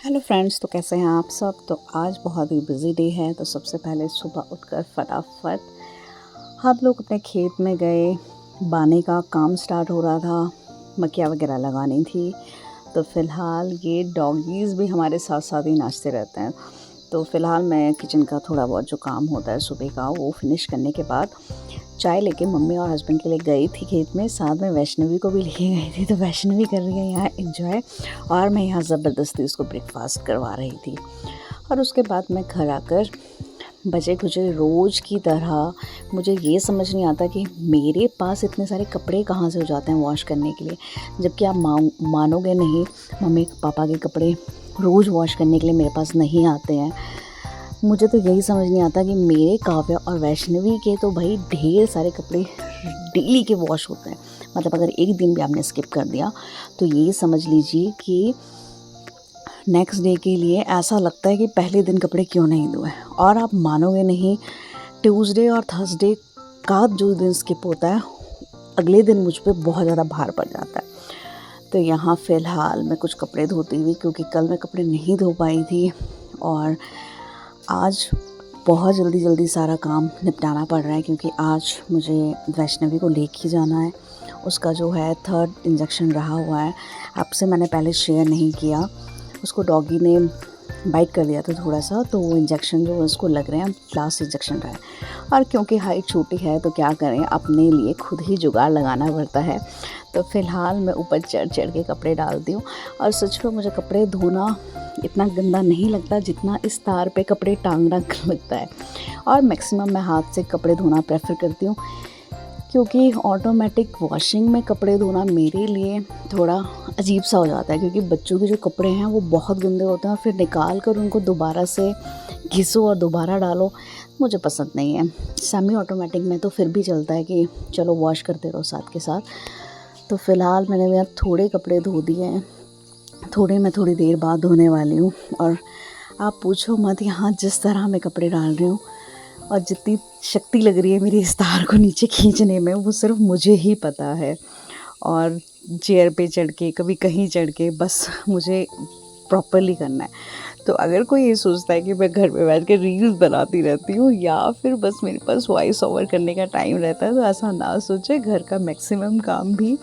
Hello friends, तो कैसे हैं आप सब। तो आज बहुत ही बिज़ी डे है। तो सबसे पहले सुबह उठकर फटाफट हम लोग अपने खेत में गए। बाने का काम स्टार्ट हो रहा था, मक्खियाँ वगैरह लगानी थी। तो फ़िलहाल ये डॉगीज़ भी हमारे साथ साथ ही नाचते रहते हैं। तो फ़िलहाल मैं किचन का थोड़ा बहुत जो काम होता है सुबह का, वो फिनिश करने के बाद चाय लेके मम्मी और हस्बैंड के लिए गई थी खेत में। साथ में वैष्णवी को भी लेके गई थी। तो वैष्णवी कर रही है यहाँ एंजॉय और मैं यहाँ ज़बरदस्ती उसको ब्रेकफास्ट करवा रही थी। और उसके बाद मैं घर आकर बचे खुचे रोज़ की तरह मुझे ये समझ नहीं आता कि मेरे पास इतने सारे कपड़े कहाँ से हो जाते हैं वॉश करने के लिए। जबकि आप मानोगे नहीं, मम्मी पापा के कपड़े रोज़ वॉश करने के लिए मेरे पास नहीं आते हैं। मुझे तो यही समझ नहीं आता कि मेरे काव्या और वैष्णवी के तो भाई ढेर सारे कपड़े डेली के वॉश होते हैं। मतलब अगर एक दिन भी आपने स्किप कर दिया तो ये समझ लीजिए कि नेक्स्ट डे के लिए ऐसा लगता है कि पहले दिन कपड़े क्यों नहीं धोए। और आप मानोगे नहीं, ट्यूसडे और थर्सडे का जो दिन स्किप होता है, अगले दिन मुझ पे बहुत ज़्यादा भार पड़ जाता है। तो यहाँ फ़िलहाल मैं कुछ कपड़े धोती हुई, क्योंकि कल मैं कपड़े नहीं धो पाई थी और आज बहुत जल्दी सारा काम निपटाना पड़ रहा है, क्योंकि आज मुझे वैष्णवी को लेके जाना है। उसका जो है 3rd इंजेक्शन रहा हुआ है। आपसे मैंने पहले शेयर नहीं किया, उसको डॉगी ने बाइट कर दिया था थोड़ा सा, तो वो इंजेक्शन जो उसको लग रहे हैं लास्ट इंजेक्शन रहा है। और क्योंकि हाइट छोटी है तो क्या करें, अपने लिए खुद ही जुगाड़ लगाना पड़ता है। तो फ़िलहाल मैं ऊपर चढ़ के कपड़े डालती हूँ। और सच में मुझे कपड़े धोना इतना गंदा नहीं लगता जितना इस तार पे कपड़े टांगना लगता है। और मैक्सिमम मैं हाथ से कपड़े धोना प्रेफर करती हूँ, क्योंकि ऑटोमेटिक वॉशिंग में कपड़े धोना मेरे लिए थोड़ा अजीब सा हो जाता है। क्योंकि बच्चों के जो कपड़े हैं वो बहुत गंदे होते हैं और फिर निकाल कर उनको दोबारा से घिसो और दोबारा डालो, मुझे पसंद नहीं है। सेमी ऑटोमेटिक में तो फिर भी चलता है कि चलो वॉश करते रहो साथ के साथ। तो फ़िलहाल मैंने यहाँ थोड़े कपड़े धो दिए हैं, थोड़े मैं थोड़ी देर बाद धोने वाली हूँ। और आप पूछो मत, यहाँ जिस तरह मैं कपड़े डाल रही हूँ और जितनी शक्ति लग रही है मेरी इस तार को नीचे खींचने में, वो सिर्फ मुझे ही पता है। और चेयर पे चढ़ के, कभी कहीं चढ़ के, बस मुझे प्रॉपरली करना है। तो अगर कोई ये सोचता है कि मैं घर पे बैठ के रील्स बनाती रहती हूँ या फिर बस मेरे पास वॉइस ओवर करने का टाइम रहता है, तो ऐसा ना सोचे। घर का मैक्सिमम काम भी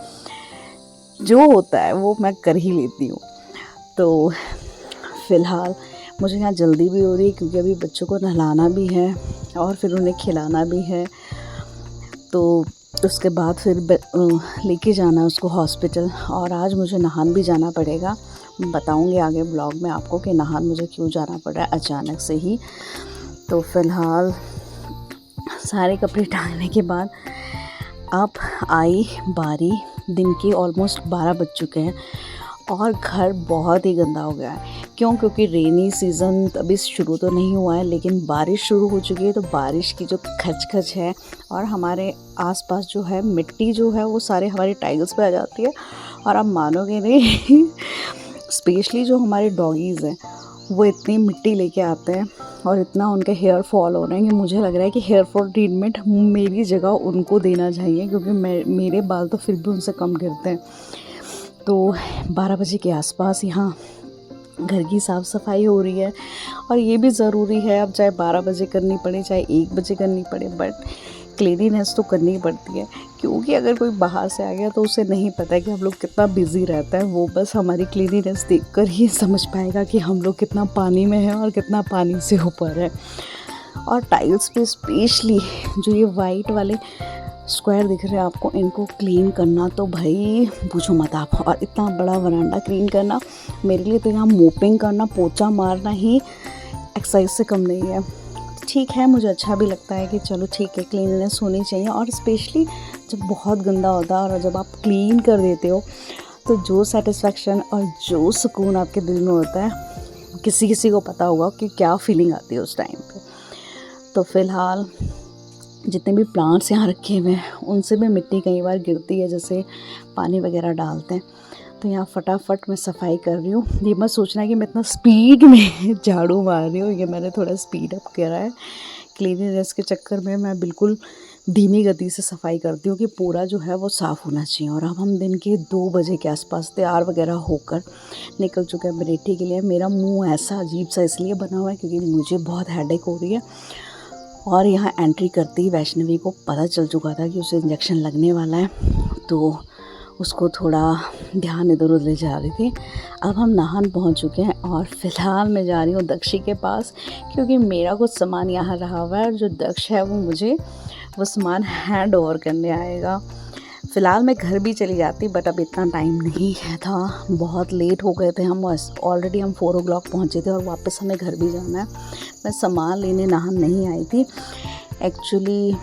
जो होता है वो मैं कर ही लेती हूँ। तो फ़िलहाल मुझे यहाँ जल्दी भी हो रही है, क्योंकि अभी बच्चों को नहलाना भी है और फिर उन्हें खिलाना भी है। तो उसके बाद फिर लेके जाना है उसको हॉस्पिटल। और आज मुझे नहान भी जाना पड़ेगा। बताऊँगी आगे ब्लॉग में आपको कि नहान मुझे क्यों जाना पड़ रहा है अचानक से ही। तो फ़िलहाल सारे कपड़े टांगने के बाद अब आई बारी, दिन के ऑलमोस्ट 12 बज चुके हैं और घर बहुत ही गंदा हो गया है। क्यों? क्योंकि रेनी सीज़न अभी शुरू तो नहीं हुआ है, लेकिन बारिश शुरू हो चुकी है। तो बारिश की जो खच है और हमारे आसपास जो है मिट्टी जो है वो सारे हमारे टाइल्स पे आ जाती है। और आप मानोगे नहीं स्पेशली जो हमारे डॉगीज़ हैं वो इतनी मिट्टी लेके आते हैं और इतना उनके हेयर फॉल हो रहे हैं कि मुझे लग रहा है कि हेयर फॉल ट्रीटमेंट मेरी जगह उनको देना चाहिए, क्योंकि मेरे बाल तो फिर भी उनसे कम गिरते हैं। तो 12 बजे के आसपास यहाँ घर की साफ़ सफाई हो रही है। और ये भी ज़रूरी है, अब चाहे 12 बजे करनी पड़े चाहे 1 बजे करनी पड़े, बट क्लीनिनेस तो करनी पड़ती है। क्योंकि अगर कोई बाहर से आ गया तो उसे नहीं पता है कि हम लोग कितना बिज़ी रहता है। वो बस हमारी क्लीनिनेस देखकर ही समझ पाएगा कि हम लोग कितना पानी में हैं और कितना पानी से ऊपर है। और टाइल्स पे स्पेशली जो ये वाइट वाले स्क्वायर दिख रहे हैं आपको, इनको क्लीन करना तो भाई पूछो मत आप। और इतना बड़ा वरांडा क्लीन करना मेरे लिए तो यहाँ मोपिंग करना, पोछा मारना ही एक्सरसाइज से कम नहीं है। ठीक है, मुझे अच्छा भी लगता है कि चलो ठीक है, क्लीननेस होनी चाहिए। और स्पेशली जब बहुत गंदा होता है और जब आप क्लीन कर देते हो तो जो सेटिस्फेक्शन और जो सुकून आपके दिल में होता है, किसी को पता होगा कि क्या फीलिंग आती है उस टाइम पे। तो फ़िलहाल जितने भी प्लांट्स यहाँ रखे हुए हैं उनसे भी मिट्टी कई बार गिरती है, जैसे पानी वगैरह डालते हैं। तो यहाँ फटाफट मैं सफाई कर रही हूँ। ये मत सोचना कि मैं इतना स्पीड में झाड़ू मार रही हूँ, ये मैंने थोड़ा स्पीड अप करा है। क्लीनिनेस के चक्कर में मैं बिल्कुल धीमी गति से सफाई करती हूँ कि पूरा जो है वो साफ़ होना चाहिए। और अब हम दिन के 2 बजे के आसपास तैयार वगैरह होकर निकल चुके हैं अमेठी के लिए। मेरा मुंह ऐसा अजीब सा इसलिए बना हुआ है क्योंकि मुझे बहुत हेडेक हो रही है। और यहाँ एंट्री करते ही वैष्णवी को पता चल चुका था कि उसे इंजेक्शन लगने वाला है, तो उसको थोड़ा ध्यान इधर उधर ले जा रही थी। अब हम नाहन पहुँच चुके हैं और फ़िलहाल मैं जा रही हूँ दक्षी के पास, क्योंकि मेरा कुछ सामान यहाँ रहा हुआ है और जो दक्ष है वो मुझे वो सामान हैंड ओवर करने आएगा। फ़िलहाल मैं घर भी चली जाती, बट अब इतना टाइम नहीं था, बहुत लेट हो गए थे हम। ऑलरेडी हम 4 o'clock पहुँचे थे और वापस हमें घर भी जाना है। मैं सामान लेने नाहन नहीं आई थी। एक्चुअली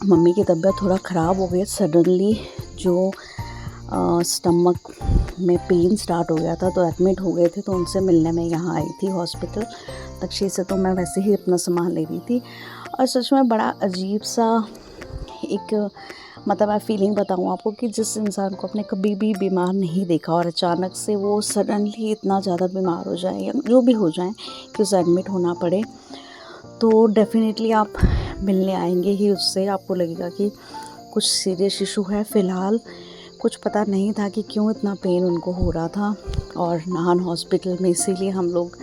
मम्मी की तबीयत थोड़ा ख़राब हो गई सडनली, जो स्टमक में पेन स्टार्ट हो गया था, तो एडमिट हो गए थे, तो उनसे मिलने में यहाँ आई थी हॉस्पिटल दक्षी से। तो मैं वैसे ही अपना सामान ले रही थी और सच में बड़ा अजीब सा एक मतलब मैं फीलिंग बताऊँ आपको कि जिस इंसान को आपने कभी भी बीमार नहीं देखा और अचानक से वो सडनली इतना ज़्यादा बीमार हो जाए या जो भी हो जाए कि उसे एडमिट होना पड़े, तो डेफ़िनेटली आप मिलने आएंगे ही उससे। आपको लगेगा कि कुछ सीरियस इशू है। फ़िलहाल कुछ पता नहीं था कि क्यों इतना पेन उनको हो रहा था, और नाहन हॉस्पिटल में इसीलिए हम लोग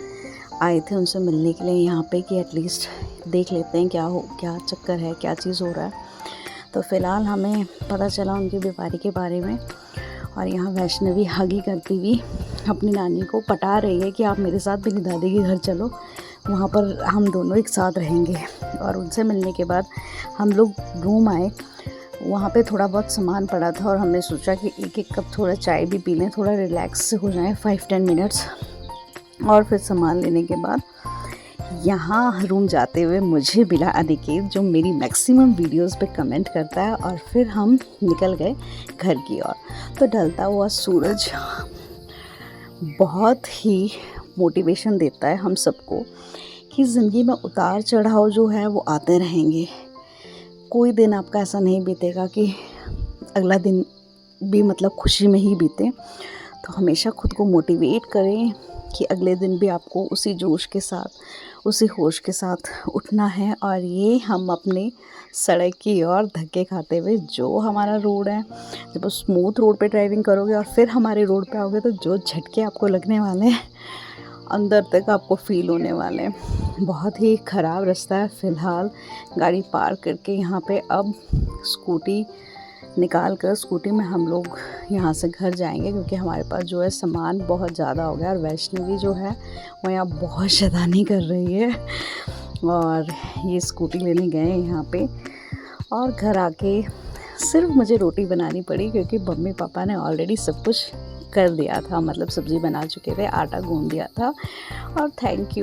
आए थे उनसे मिलने के लिए यहाँ पे कि एटलीस्ट देख लेते हैं क्या चक्कर है, क्या चीज़ हो रहा है। तो फ़िलहाल हमें पता चला उनकी बीमारी के बारे में, और यहाँ वैष्णवी हगी करती हुई अपनी नानी को पटा रही है कि आप मेरे साथ मेरी दादी के घर चलो, वहाँ पर हम दोनों एक साथ रहेंगे। और उनसे मिलने के बाद हम लोग रूम आए। वहाँ पे थोड़ा बहुत सामान पड़ा था और हमने सोचा कि एक कप थोड़ा चाय भी पी लें, थोड़ा रिलैक्स हो जाएं 5-10 मिनट्स। और फिर सामान लेने के बाद यहाँ रूम जाते हुए मुझे मिला अनिकेत, जो मेरी मैक्सिमम वीडियोस पे कमेंट करता है। और फिर हम निकल गए घर की ओर। तो ढलता हुआ सूरज बहुत ही मोटिवेशन देता है हम सबको कि ज़िंदगी में उतार चढ़ाव जो है वो आते रहेंगे। कोई दिन आपका ऐसा नहीं बीतेगा कि अगला दिन भी मतलब खुशी में ही बीते। तो हमेशा खुद को मोटिवेट करें कि अगले दिन भी आपको उसी जोश के साथ, उसी होश के साथ उठना है। और ये हम अपने सड़क की ओर धक्के खाते हुए, जो हमारा रोड है, जब स्मूथ रोड पे ड्राइविंग करोगे और फिर हमारे रोड पे आओगे, तो जो झटके आपको लगने वाले हैं अंदर तक आपको फ़ील होने वाले हैं। बहुत ही ख़राब रास्ता है। फ़िलहाल गाड़ी पार्क करके यहाँ पे अब स्कूटी निकाल कर स्कूटी में हम लोग यहाँ से घर जाएंगे, क्योंकि हमारे पास जो है सामान बहुत ज़्यादा हो गया। और वैष्णवी जो है वो यहाँ बहुत शैतानी कर रही है, और ये स्कूटी लेने गए हैं यहाँ पे। और घर आके सिर्फ मुझे रोटी बनानी पड़ी, क्योंकि मम्मी पापा ने ऑलरेडी सब कुछ कर दिया था, मतलब सब्ज़ी बना चुके थे, आटा गूँध दिया था। और थैंक यू।